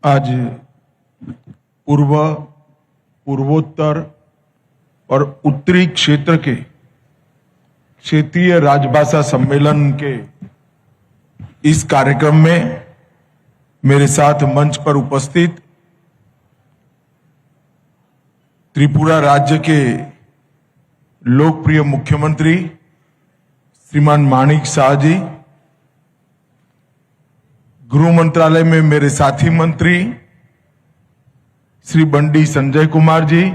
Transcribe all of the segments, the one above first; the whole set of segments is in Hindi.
आज पूर्व, पूर्वोत्तर और उत्तरी क्षेत्र के क्षेत्रीय राजभाषा सम्मेलन के इस कार्यक्रम में मेरे साथ मंच पर उपस्थित त्रिपुरा राज्य के लोकप्रिय मुख्यमंत्री श्रीमान माणिक शाह जी, गृह मंत्रालय में मेरे साथी मंत्री श्री बंडी संजय कुमार जी,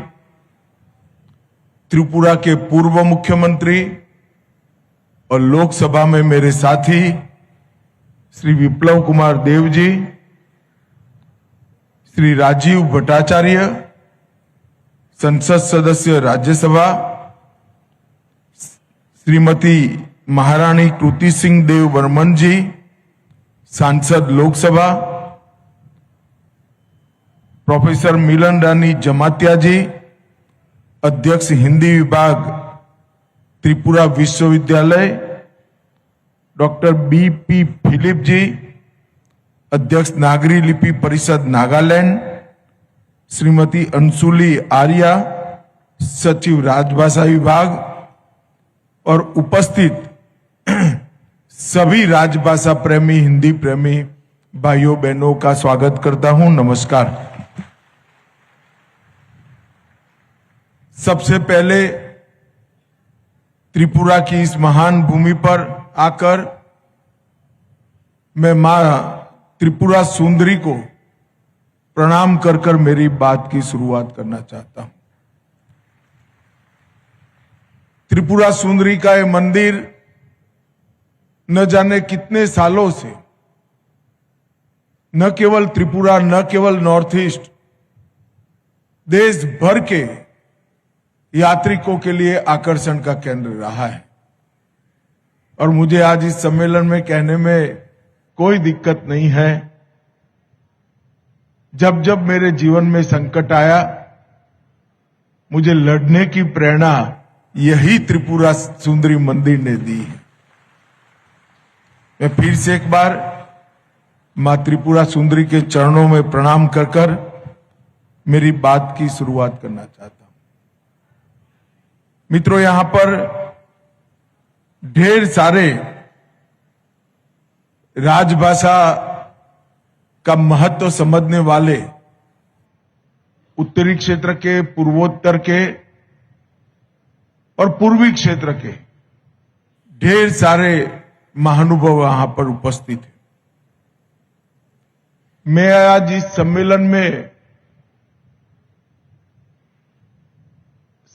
त्रिपुरा के पूर्व मुख्यमंत्री और लोकसभा में मेरे साथी श्री विप्लव कुमार देव जी, श्री राजीव भट्टाचार्य, संसद सदस्य राज्यसभा, श्रीमती महारानी कृति सिंह देव बर्मन जी, सांसद लोकसभा, प्रोफेसर मिलन रानी जमातिया जी, अध्यक्ष हिंदी विभाग त्रिपुरा विश्वविद्यालय, डॉक्टर बी.पी. फिलिप जी, अध्यक्ष नागरी लिपि परिषद नागालैंड, श्रीमती अंशुली आर्या, सचिव राजभाषा विभाग और उपस्थित सभी राजभाषा प्रेमी, हिंदी प्रेमी भाइयों बहनों का स्वागत करता हूं। नमस्कार। सबसे पहले त्रिपुरा की इस महान भूमि पर आकर मैं मां त्रिपुरा सुंदरी को प्रणाम कर कर मेरी बात की शुरुआत करना चाहता हूं। त्रिपुरा सुंदरी का यह मंदिर न जाने कितने सालों से न केवल त्रिपुरा, न केवल नॉर्थ ईस्ट, देश भर के यात्रिकों के लिए आकर्षण का केंद्र रहा है। और मुझे आज इस सम्मेलन में कहने में कोई दिक्कत नहीं है, जब जब मेरे जीवन में संकट आया, मुझे लड़ने की प्रेरणा यही त्रिपुरा सुंदरी मंदिर ने दी है। मैं फिर से एक बार मां त्रिपुरा सुंदरी के चरणों में प्रणाम कर कर मेरी बात की शुरुआत करना चाहता हूं। मित्रों, यहां पर ढेर सारे राजभाषा का महत्व समझने वाले उत्तरी क्षेत्र के, पूर्वोत्तर के और पूर्वी क्षेत्र के ढेर सारे महानुभाव यहां पर उपस्थित हैं। मैं आज इस सम्मेलन में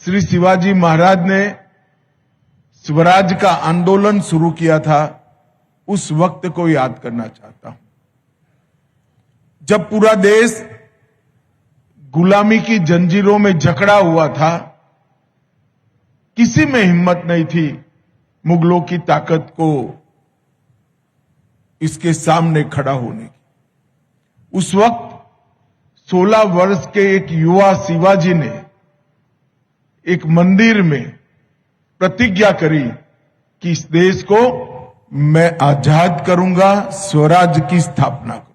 श्री शिवाजी महाराज ने स्वराज का आंदोलन शुरू किया था, उस वक्त को याद करना चाहता हूं, जब पूरा देश गुलामी की जंजीरों में जकड़ा हुआ था। किसी में हिम्मत नहीं थी मुगलों की ताकत को इसके सामने खड़ा होने की। उस वक्त 16 वर्ष के एक युवा शिवाजी ने एक मंदिर में प्रतिज्ञा करी कि इस देश को मैं आजाद करूंगा, स्वराज की स्थापना करूंगा।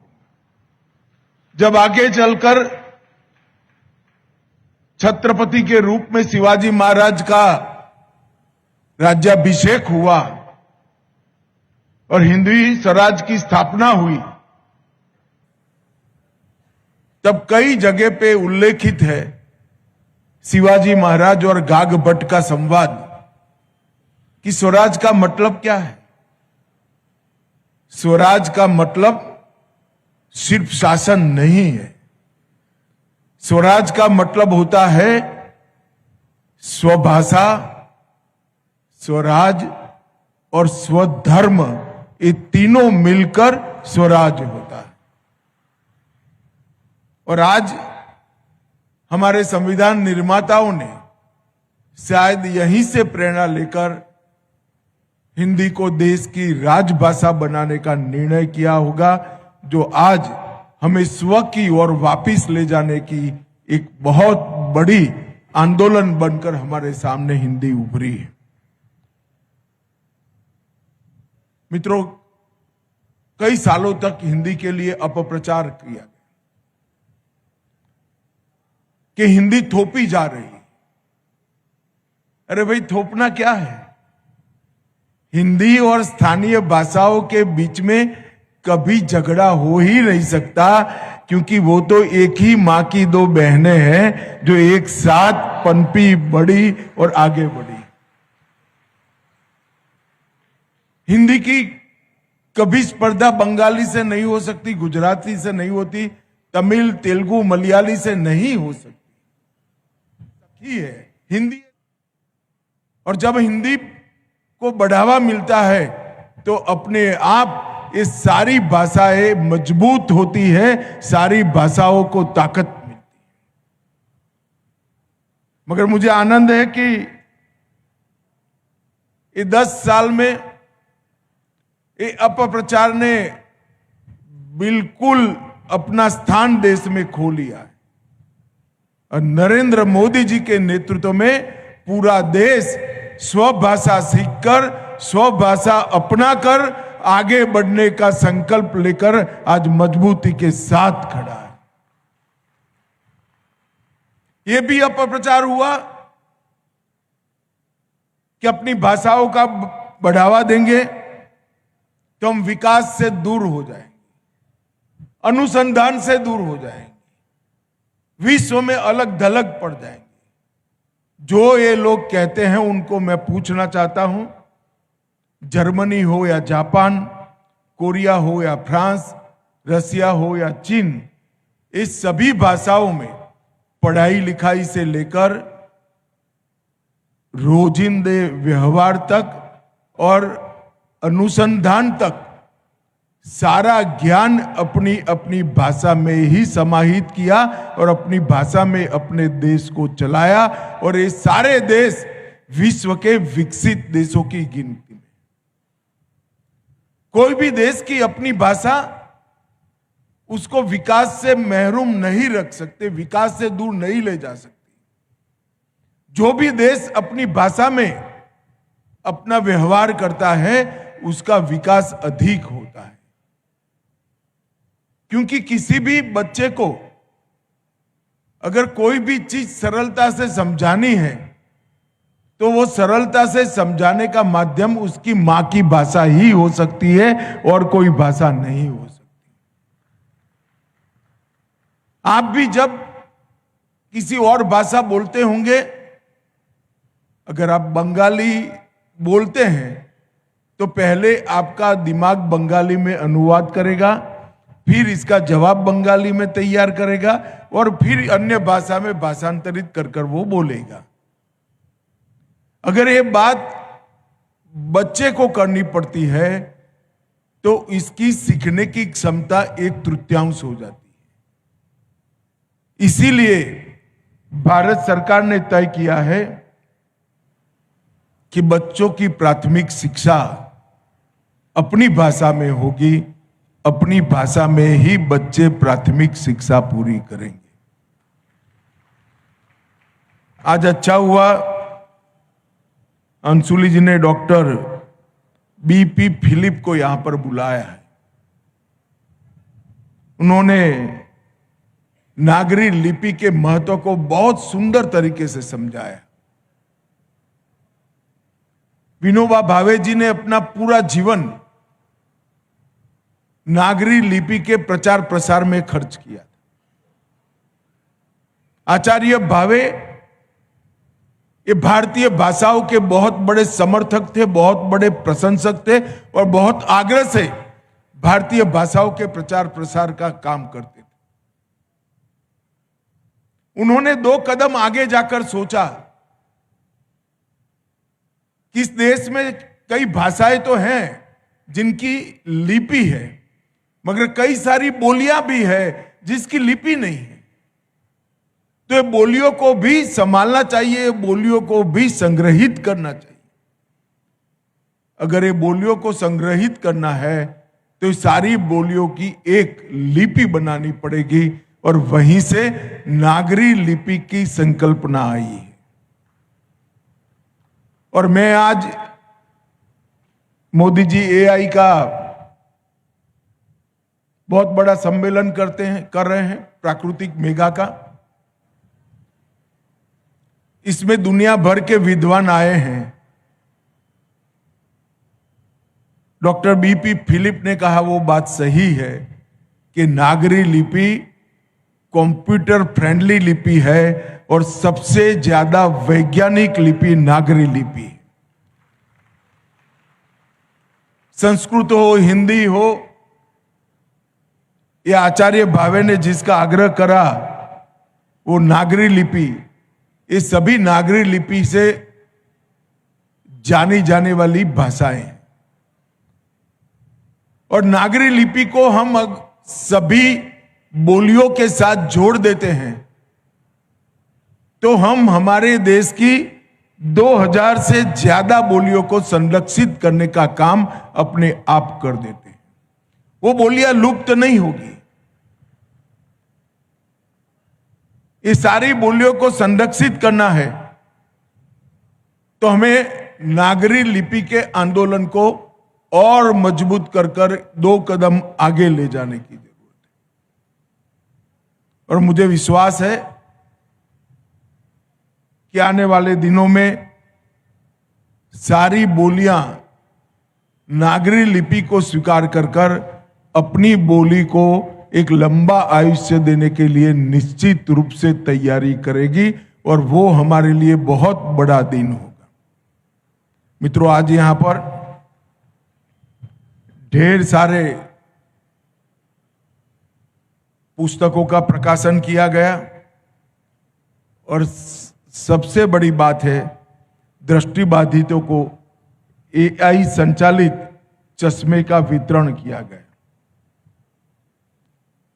जब आगे चलकर छत्रपति के रूप में शिवाजी महाराज का राज्याभिषेक हुआ और हिंदवी स्वराज की स्थापना हुई, तब कई जगह पे उल्लेखित है शिवाजी महाराज और गाग भट्ट का संवाद कि स्वराज का मतलब क्या है। स्वराज का मतलब सिर्फ शासन नहीं है। स्वराज का मतलब होता है स्वभाषा, स्वराज और स्वधर्म, ये तीनों मिलकर स्वराज होता है। और आज हमारे संविधान निर्माताओं ने शायद यहीं से प्रेरणा लेकर हिंदी को देश की राजभाषा बनाने का निर्णय किया होगा, जो आज हमें स्व की ओर वापिस ले जाने की एक बहुत बड़ी आंदोलन बनकर हमारे सामने हिंदी उभरी है। मित्रों, कई सालों तक हिंदी के लिए अपप्रचार किया गया। कि हिंदी थोपी जा रही है। अरे भाई, थोपना क्या है? हिंदी और स्थानीय भाषाओं के बीच में कभी झगड़ा हो ही नहीं सकता, क्योंकि वो तो एक ही मां की दो बहनें हैं जो एक साथ पनपी, बढ़ी और आगे बढ़ी। हिंदी की कभी स्पर्धा बंगाली से नहीं हो सकती, गुजराती से नहीं होती, तमिल, तेलुगु, मलयाली से नहीं हो सकती। ही है हिंदी। और जब हिंदी को बढ़ावा मिलता है तो अपने आप ये सारी भाषाएं मजबूत होती है, सारी भाषाओं को ताकत मिलती है। मगर मुझे आनंद है कि ये 10 साल में ये अपप्रचार ने बिल्कुल अपना स्थान देश में खो लिया है। और नरेंद्र मोदी जी के नेतृत्व में पूरा देश स्वभाषा सीखकर, स्वभाषा अपनाकर आगे बढ़ने का संकल्प लेकर आज मजबूती के साथ खड़ा है। यह भी अपप्रचार हुआ कि अपनी भाषाओं का बढ़ावा देंगे तो हम विकास से दूर हो जाएंगे, अनुसंधान से दूर हो जाएंगे, विश्व में अलग थलग पड़ जाएंगे। जो ये लोग कहते हैं उनको मैं पूछना चाहता हूं, जर्मनी हो या जापान, कोरिया हो या फ्रांस, रसिया हो या चीन, इस सभी भाषाओं में पढ़ाई लिखाई से लेकर रोजिंदे व्यवहार तक और अनुसंधान तक सारा ज्ञान अपनी अपनी भाषा में ही समाहित किया और अपनी भाषा में अपने देश को चलाया। और ये सारे देश विश्व के विकसित देशों की गिनती में। कोई भी देश की अपनी भाषा उसको विकास से महरूम नहीं रख सकते, विकास से दूर नहीं ले जा सकती। जो भी देश अपनी भाषा में अपना व्यवहार करता है उसका विकास अधिक होता है, क्योंकि किसी भी बच्चे को अगर कोई भी चीज सरलता से समझानी है तो वो सरलता से समझाने का माध्यम उसकी मां की भाषा ही हो सकती है और कोई भाषा नहीं हो सकती। आप भी जब किसी और भाषा बोलते होंगे, अगर आप बंगाली बोलते हैं तो पहले आपका दिमाग बंगाली में अनुवाद करेगा, फिर इसका जवाब बंगाली में तैयार करेगा और फिर अन्य भाषा में भाषांतरित कर कर वो बोलेगा। अगर ये बात बच्चे को करनी पड़ती है तो इसकी सीखने की क्षमता 1/3 हो जाती है। इसीलिए भारत सरकार ने तय किया है कि बच्चों की प्राथमिक शिक्षा अपनी भाषा में होगी, अपनी भाषा में ही बच्चे प्राथमिक शिक्षा पूरी करेंगे। आज अच्छा हुआ अंशुली जी ने डॉक्टर बीपी फिलिप को यहां पर बुलाया है। उन्होंने नागरी लिपि के महत्व को बहुत सुंदर तरीके से समझाया। विनोबा भावे जी ने अपना पूरा जीवन नागरी लिपि के प्रचार प्रसार में खर्च किया। आचार्य भावे ये भारतीय भाषाओं के बहुत बड़े समर्थक थे, बहुत बड़े प्रशंसक थे और बहुत आग्रह से भारतीय भाषाओं के प्रचार प्रसार का काम करते थे। उन्होंने 2 कदम आगे जाकर सोचा कि इस देश में कई भाषाएं तो हैं जिनकी लिपि है, मगर कई सारी बोलियां भी है जिसकी लिपि नहीं है। तो ये बोलियों को भी संभालना चाहिए, बोलियों को भी संग्रहित करना चाहिए। अगर ये बोलियों को संग्रहित करना है तो ये सारी बोलियों की एक लिपि बनानी पड़ेगी और वहीं से नागरी लिपि की संकल्पना आई है। और मैं आज मोदी जी एआई का बहुत बड़ा सम्मेलन कर रहे हैं, प्राकृतिक मेगा का। इसमें दुनिया भर के विद्वान आए हैं। डॉक्टर बीपी फिलिप ने कहा वो बात सही है कि नागरी लिपि कंप्यूटर फ्रेंडली लिपि है और सबसे ज्यादा वैज्ञानिक लिपि नागरी लिपि। संस्कृत हो, हिंदी हो, या आचार्य भावे ने जिसका आग्रह करा वो नागरी लिपि, ये सभी नागरी लिपि से जानी जाने वाली भाषाएं। और नागरी लिपि को हम सभी बोलियों के साथ जोड़ देते हैं तो हम हमारे देश की 2000 से ज्यादा बोलियों को संरक्षित करने का काम अपने आप कर देते हैं। वो बोलियां लुप्त नहीं होगी। ये सारी बोलियों को संरक्षित करना है तो हमें नागरी लिपि के आंदोलन को और मजबूत कर 2 कदम आगे ले जाने की जरूरत है। और मुझे विश्वास है कि आने वाले दिनों में सारी बोलियां नागरी लिपि को स्वीकार कर अपनी बोली को एक लंबा आयुष्य देने के लिए निश्चित रूप से तैयारी करेगी और वो हमारे लिए बहुत बड़ा दिन होगा। मित्रों, आज यहां पर ढेर सारे पुस्तकों का प्रकाशन किया गया और सबसे बड़ी बात है दृष्टिबाधितों को एआई संचालित चश्मे का वितरण किया गया।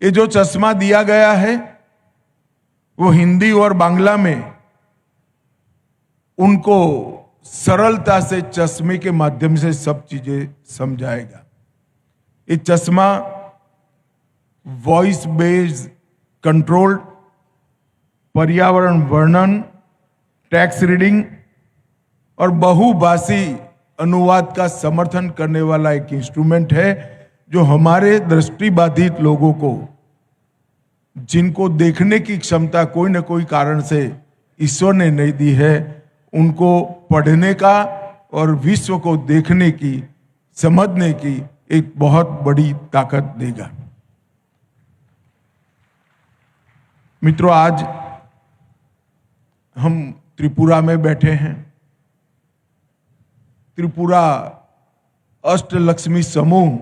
ये जो चश्मा दिया गया है वो हिंदी और बांग्ला में उनको सरलता से चश्मे के माध्यम से सब चीजें समझाएगा। ये चश्मा वॉइस बेस्ड कंट्रोल्ड, पर्यावरण वर्णन, टेक्स्ट रीडिंग और बहुभाषी अनुवाद का समर्थन करने वाला एक इंस्ट्रूमेंट है जो हमारे दृष्टिबाधित लोगों को, जिनको देखने की क्षमता कोई न कोई कारण से ईश्वर ने नहीं दी है, उनको पढ़ने का और विश्व को देखने की, समझने की एक बहुत बड़ी ताकत देगा। मित्रों, आज हम त्रिपुरा में बैठे हैं। त्रिपुरा अष्टलक्ष्मी समूह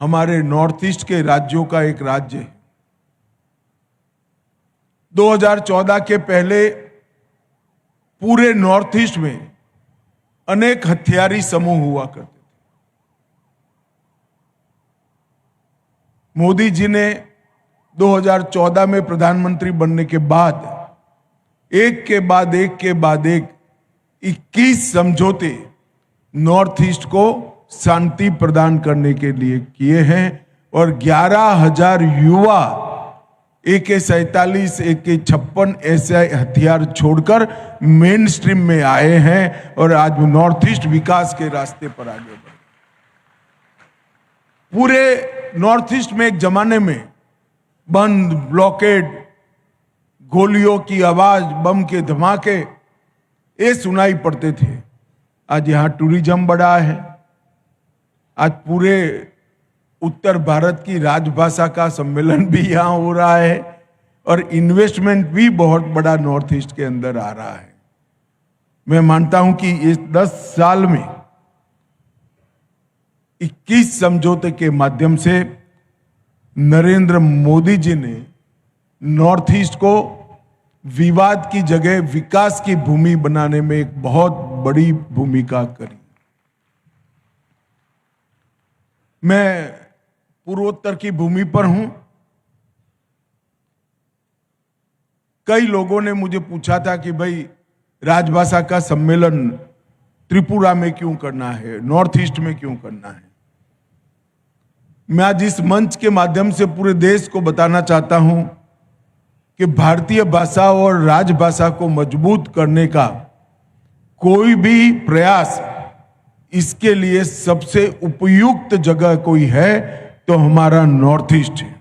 हमारे नॉर्थ ईस्ट के राज्यों का एक राज्य है। 2014 के पहले पूरे नॉर्थ ईस्ट में अनेक हथियारी समूह हुआ करते थे। मोदी जी ने 2014 में प्रधानमंत्री बनने के बाद एक के बाद एक 21 समझौते नॉर्थ ईस्ट को शांति प्रदान करने के लिए किए हैं और 11,000 युवा AK-47, AK-56 ऐसे हथियार छोड़कर मेन स्ट्रीम में आए हैं और आज नॉर्थ ईस्ट विकास के रास्ते पर आगे बढ़े। पूरे नॉर्थ ईस्ट में एक जमाने में बंद, ब्लॉकेड, गोलियों की आवाज, बम के धमाके ये सुनाई पड़ते थे। आज यहां टूरिज्म बढ़ा है। आज पूरे उत्तर भारत की राजभाषा का सम्मेलन भी यहां हो रहा है और इन्वेस्टमेंट भी बहुत बड़ा नॉर्थ ईस्ट के अंदर आ रहा है। मैं मानता हूं कि इस 10 साल में 21 समझौते के माध्यम से नरेंद्र मोदी जी ने नॉर्थ ईस्ट को विवाद की जगह विकास की भूमि बनाने में एक बहुत बड़ी भूमिका करी। मैं पूर्वोत्तर की भूमि पर हूं। कई लोगों ने मुझे पूछा था कि भाई राजभाषा का सम्मेलन त्रिपुरा में क्यों करना है, नॉर्थ ईस्ट में क्यों करना है। मैं आज इस मंच के माध्यम से पूरे देश को बताना चाहता हूं कि भारतीय भाषा और राजभाषा को मजबूत करने का कोई भी प्रयास, इसके लिए सबसे उपयुक्त जगह कोई है तो हमारा नॉर्थ ईस्ट है।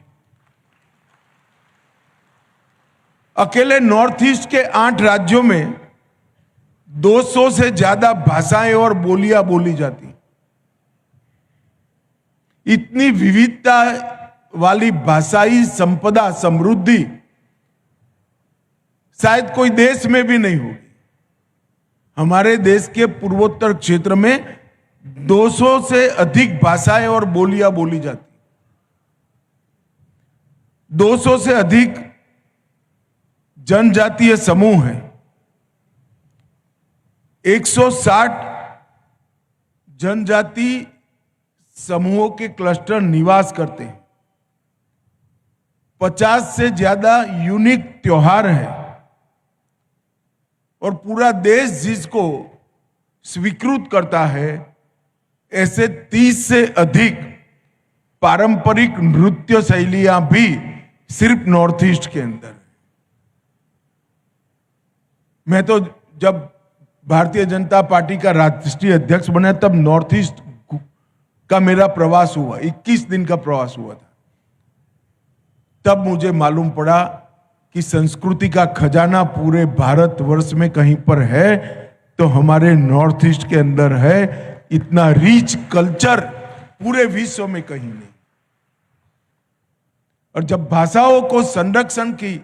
अकेले नॉर्थ ईस्ट के 8 राज्यों में 200 से ज्यादा भाषाएं और बोलियां बोली जाती। इतनी विविधता वाली भाषाई संपदा समृद्धि शायद कोई देश में भी नहीं होगी। हमारे देश के पूर्वोत्तर क्षेत्र में 200 से अधिक भाषाएं और बोलियां बोली जाती। 200 से अधिक जनजातीय समूह हैं। 160 जनजाति समूहों के क्लस्टर निवास करते हैं। 50 से ज्यादा यूनिक त्योहार हैं और पूरा देश जिसको स्वीकृत करता है, ऐसे 30 से अधिक पारंपरिक नृत्य शैलियां भी सिर्फ नॉर्थ ईस्ट के अंदर। मैं तो जब भारतीय जनता पार्टी का राष्ट्रीय अध्यक्ष बना तब नॉर्थ ईस्ट का मेरा प्रवास हुआ, 21 दिन का प्रवास हुआ था। तब मुझे मालूम पड़ा कि संस्कृति का खजाना पूरे भारतवर्ष में कहीं पर है तो हमारे नॉर्थ ईस्ट के अंदर है। इतना रिच कल्चर पूरे विश्व में कहीं नहीं। और जब भाषाओं को संरक्षण की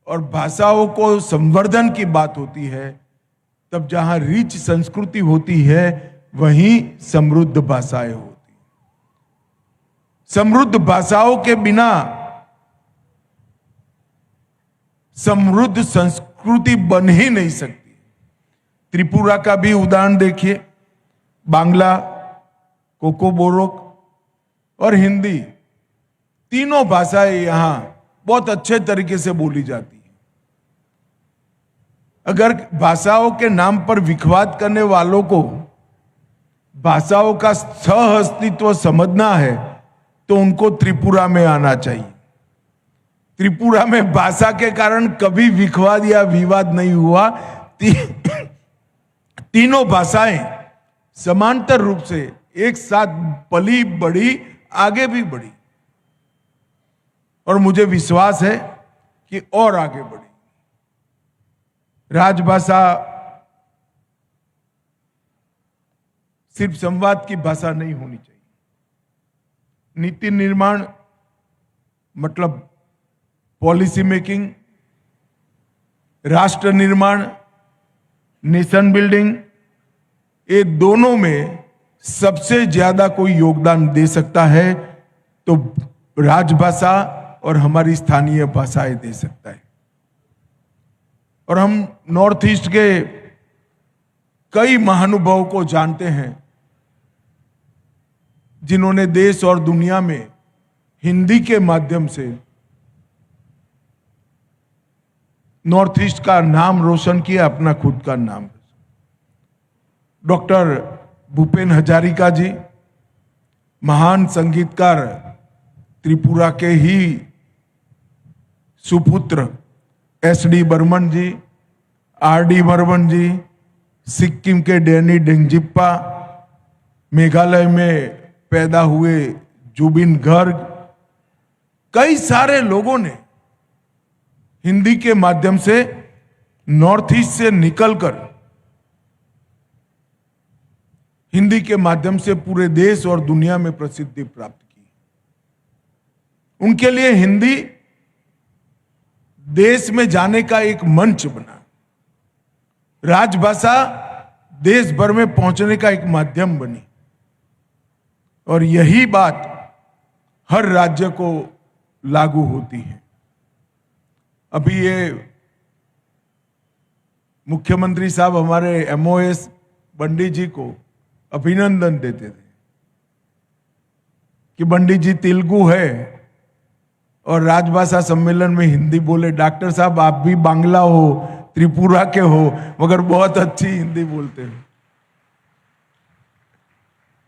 और भाषाओं को संवर्धन की बात होती है, तब जहां रिच संस्कृति होती है वहीं समृद्ध भाषाएं होती। समृद्ध भाषाओं के बिना समृद्ध संस्कृति बन ही नहीं सकती। त्रिपुरा का भी उदाहरण देखिए। बांग्ला, कोकोबोरोक और हिंदी, तीनों भाषाएं यहां बहुत अच्छे तरीके से बोली जाती हैं। अगर भाषाओं के नाम पर विखवाद करने वालों को भाषाओं का सह अस्तित्व समझना है तो उनको त्रिपुरा में आना चाहिए। त्रिपुरा में भाषा के कारण कभी विखवाद या विवाद नहीं हुआ। तीनों भाषाएं समांतर रूप से एक साथ पली बढ़ी, आगे भी बढ़ी और मुझे विश्वास है कि और आगे बढ़ी। राजभाषा सिर्फ संवाद की भाषा नहीं होनी चाहिए। नीति निर्माण मतलब पॉलिसी मेकिंग, राष्ट्र निर्माण, नेशन बिल्डिंग, ये दोनों में सबसे ज्यादा कोई योगदान दे सकता है तो राजभाषा और हमारी स्थानीय भाषाएं दे सकता है। और हम नॉर्थ ईस्ट के कई महानुभावों को जानते हैं जिन्होंने देश और दुनिया में हिंदी के माध्यम से नॉर्थ ईस्ट का नाम रोशन किया, अपना खुद का नाम। डॉक्टर भूपेन हजारिका जी, महान संगीतकार, त्रिपुरा के ही सुपुत्र एस.डी. बर्मन जी, आर.डी. बर्मन जी, सिक्किम के डैनी डेंगजिप्पा, मेघालय में पैदा हुए जुबिन गर्ग, कई सारे लोगों ने हिंदी के माध्यम से नॉर्थ ईस्ट से निकलकर हिंदी के माध्यम से पूरे देश और दुनिया में प्रसिद्धि प्राप्त की। उनके लिए हिंदी देश में जाने का एक मंच बना, राजभाषा देश भर में पहुंचने का एक माध्यम बनी। और यही बात हर राज्य को लागू होती है। अभी ये मुख्यमंत्री साहब हमारे एमओएस बंडी जी को अभिनंदन देते थे कि बंडी जी तेलुगु है और राजभाषा सम्मेलन में हिंदी बोले। डॉक्टर साहब आप भी बांग्ला हो, त्रिपुरा के हो, मगर बहुत अच्छी हिंदी बोलते हैं।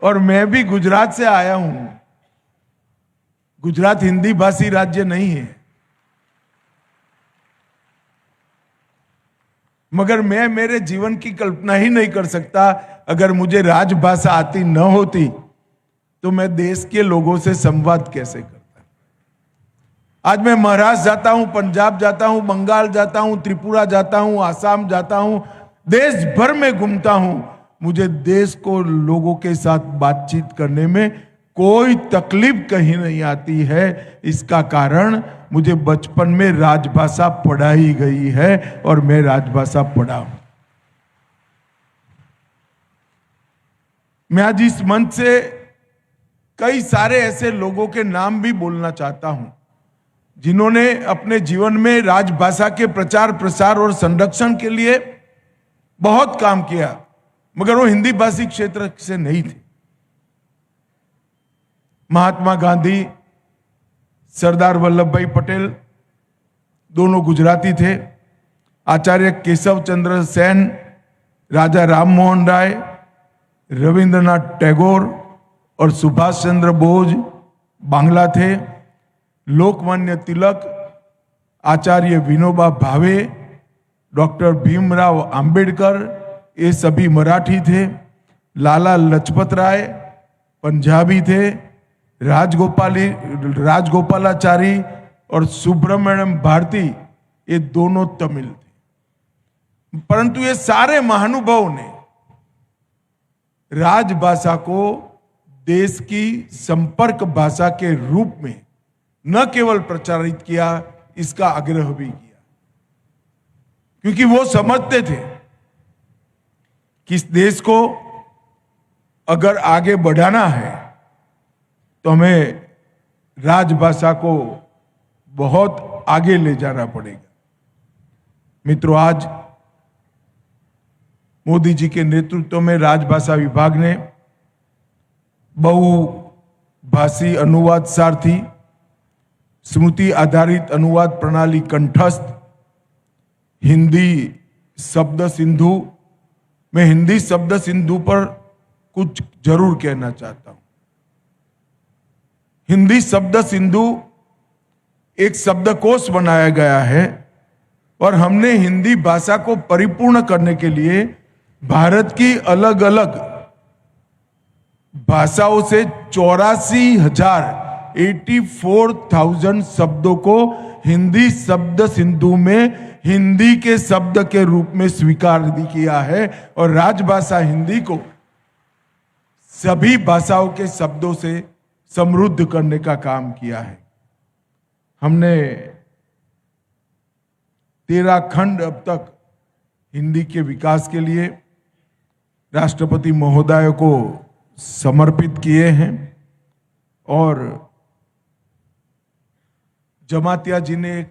और मैं भी गुजरात से आया हूं। गुजरात हिंदी भाषी राज्य नहीं है, मगर मैं मेरे जीवन की कल्पना ही नहीं कर सकता अगर मुझे राजभाषा आती न होती तो मैं देश के लोगों से संवाद कैसे करता। आज मैं महाराष्ट्र जाता हूं, पंजाब जाता हूं, बंगाल जाता हूं, त्रिपुरा जाता हूं, आसाम जाता हूं, देश भर में घूमता हूं, मुझे देश को लोगों के साथ बातचीत करने में कोई तकलीफ कहीं नहीं आती है। इसका कारण मुझे बचपन में राजभाषा पढ़ाई गई है और मैं राजभाषा पढ़ा हूं। मैं आज इस मंच से कई सारे ऐसे लोगों के नाम भी बोलना चाहता हूं जिन्होंने अपने जीवन में राजभाषा के प्रचार प्रसार और संरक्षण के लिए बहुत काम किया, मगर वो हिंदी भाषी क्षेत्र से नहीं थे। महात्मा गांधी, सरदार वल्लभ भाई पटेल दोनों गुजराती थे। आचार्य केशव चंद्र सेन, राजा राम मोहन राय, रविंद्रनाथ टैगोर और सुभाष चंद्र बोस बांग्ला थे। लोकमान्य तिलक, आचार्य विनोबा भावे, डॉक्टर भीमराव अंबेडकर, ये सभी मराठी थे। लाला लजपत राय पंजाबी थे। राजगोपालाचारी और सुब्रमण्यम भारती ये दोनों तमिल थे। परंतु ये सारे महानुभावों ने राजभाषा को देश की संपर्क भाषा के रूप में न केवल प्रचारित किया, इसका आग्रह भी किया, क्योंकि वो समझते थे कि इस देश को अगर आगे बढ़ाना है तो हमें राजभाषा को बहुत आगे ले जाना पड़ेगा। मित्रों, आज मोदी जी के नेतृत्व में राजभाषा विभाग ने बहुभाषी अनुवाद सारथी, स्मृति आधारित अनुवाद प्रणाली कंठस्थ, हिंदी शब्द सिंधु, मैं हिंदी शब्द सिंधु पर कुछ जरूर कहना चाहता हूं। हिंदी शब्द सिंधु एक शब्दकोश बनाया गया है और हमने हिंदी भाषा को परिपूर्ण करने के लिए भारत की अलग अलग भाषाओं से 84,000 शब्दों को हिंदी शब्द सिंधु में हिंदी के शब्द के रूप में स्वीकार किया है और राजभाषा हिंदी को सभी भाषाओं के शब्दों से समृद्ध करने का काम किया है। हमने 13 खंड अब तक हिंदी के विकास के लिए राष्ट्रपति महोदय को समर्पित किए हैं और जमातिया जी ने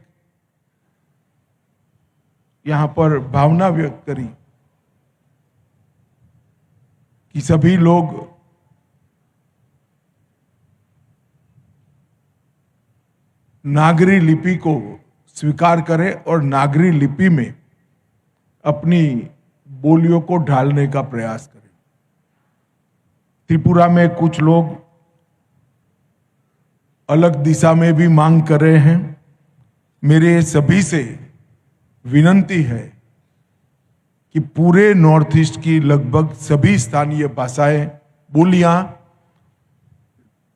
यहां पर भावना व्यक्त करी कि सभी लोग नागरी लिपि को स्वीकार करें और नागरी लिपि में अपनी बोलियों को ढालने का प्रयास करें। त्रिपुरा में कुछ लोग अलग दिशा में भी मांग कर रहे हैं। मेरे सभी से विनती है कि पूरे नॉर्थ ईस्ट की लगभग सभी स्थानीय भाषाएं, बोलियां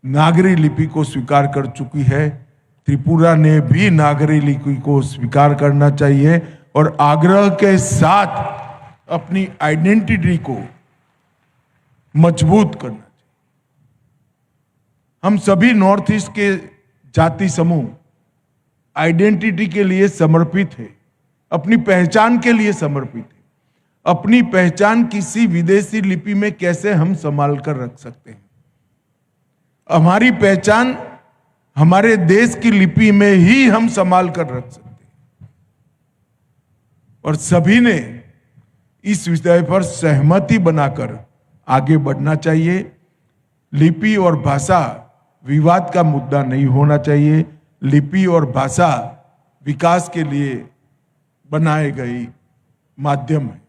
नागरी लिपि को स्वीकार कर चुकी है। त्रिपुरा ने भी नागरी लिपि को स्वीकार करना चाहिए और आग्रह के साथ अपनी आइडेंटिटी को मजबूत करना चाहिए। हम सभी नॉर्थ ईस्ट के जाति समूह आइडेंटिटी के लिए समर्पित है, अपनी पहचान के लिए समर्पित है। अपनी पहचान किसी विदेशी लिपि में कैसे हम संभाल कर रख सकते हैं? हमारी पहचान हमारे देश की लिपि में ही हम संभाल कर रख सकते हैं और सभी ने इस विषय पर सहमति बनाकर आगे बढ़ना चाहिए। लिपि और भाषा विवाद का मुद्दा नहीं होना चाहिए। लिपि और भाषा विकास के लिए बनाए गई माध्यम है।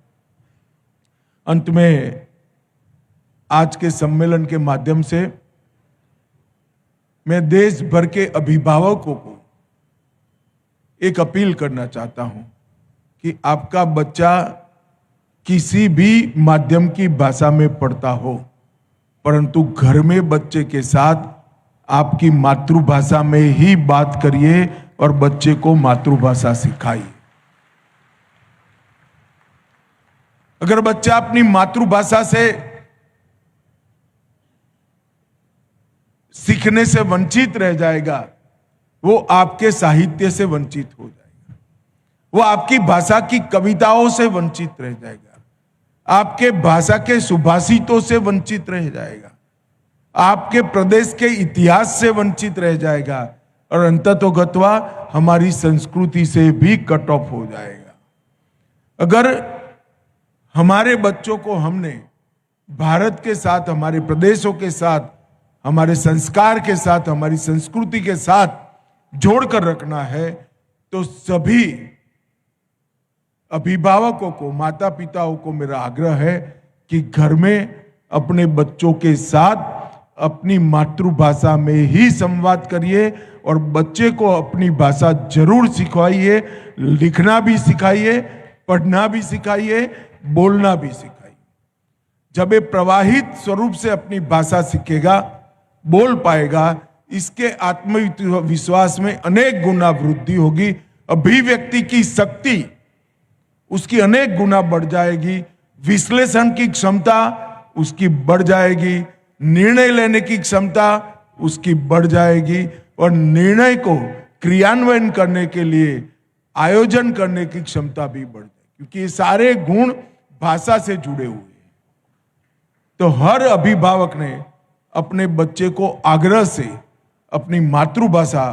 अंत में आज के सम्मेलन के माध्यम से मैं देश भर के अभिभावकों को एक अपील करना चाहता हूं कि आपका बच्चा किसी भी माध्यम की भाषा में पढ़ता हो, परंतु घर में बच्चे के साथ आपकी मातृभाषा में ही बात करिए और बच्चे को मातृभाषा सिखाइए। अगर बच्चा अपनी मातृभाषा से सीखने से वंचित रह जाएगा, वो आपके साहित्य से वंचित हो जाएगा, वो आपकी भाषा की कविताओं से वंचित रह जाएगा, आपके भाषा के सुभाषितों से वंचित रह जाएगा, आपके प्रदेश के इतिहास से वंचित रह जाएगा और अंततोगत्वा हमारी संस्कृति से भी कट ऑफ हो जाएगा। अगर हमारे बच्चों को हमने भारत के साथ, हमारे प्रदेशों के साथ, हमारे संस्कार के साथ, हमारी संस्कृति के साथ जोड़कर रखना है, तो सभी अभिभावकों को, माता पिताओं को मेरा आग्रह है कि घर में अपने बच्चों के साथ अपनी मातृभाषा में ही संवाद करिए और बच्चे को अपनी भाषा जरूर सिखाइए, लिखना भी सिखाइए, पढ़ना भी सिखाइए, बोलना भी सिखाइए। जब ये प्रवाहित स्वरूप से अपनी भाषा सीखेगा, बोल पाएगा, इसके आत्मविश्वास में अनेक गुना वृद्धि होगी, अभिव्यक्ति की शक्ति उसकी अनेक गुना बढ़ जाएगी, विश्लेषण की क्षमता उसकी बढ़ जाएगी, निर्णय लेने की क्षमता उसकी बढ़ जाएगी और निर्णय को क्रियान्वयन करने के लिए आयोजन करने की क्षमता भी बढ़ जाएगी, क्योंकि ये सारे गुण भाषा से जुड़े हुए हैं। तो हर अभिभावक ने अपने बच्चे को आग्रह से अपनी मातृभाषा,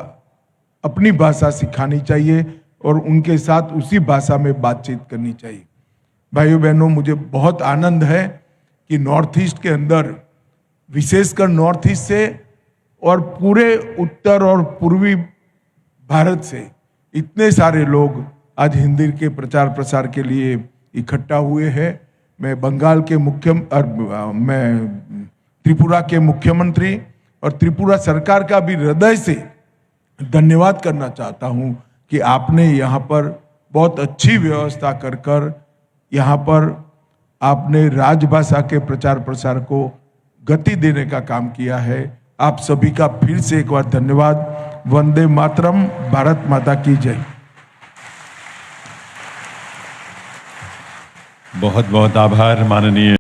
अपनी भाषा सिखानी चाहिए और उनके साथ उसी भाषा में बातचीत करनी चाहिए। भाइयों बहनों, मुझे बहुत आनंद है कि नॉर्थ ईस्ट के अंदर, विशेषकर नॉर्थ ईस्ट से और पूरे उत्तर और पूर्वी भारत से इतने सारे लोग आज हिंदी के प्रचार प्रसार के लिए इकट्ठा हुए हैं। मैं बंगाल के मैं त्रिपुरा के मुख्यमंत्री और त्रिपुरा सरकार का भी हृदय से धन्यवाद करना चाहता हूं कि आपने यहाँ पर बहुत अच्छी व्यवस्था कर यहाँ पर आपने राजभाषा के प्रचार प्रसार को गति देने का काम किया है। आप सभी का फिर से एक बार धन्यवाद। वंदे मातरम। भारत माता की जय। बहुत बहुत आभार माननीय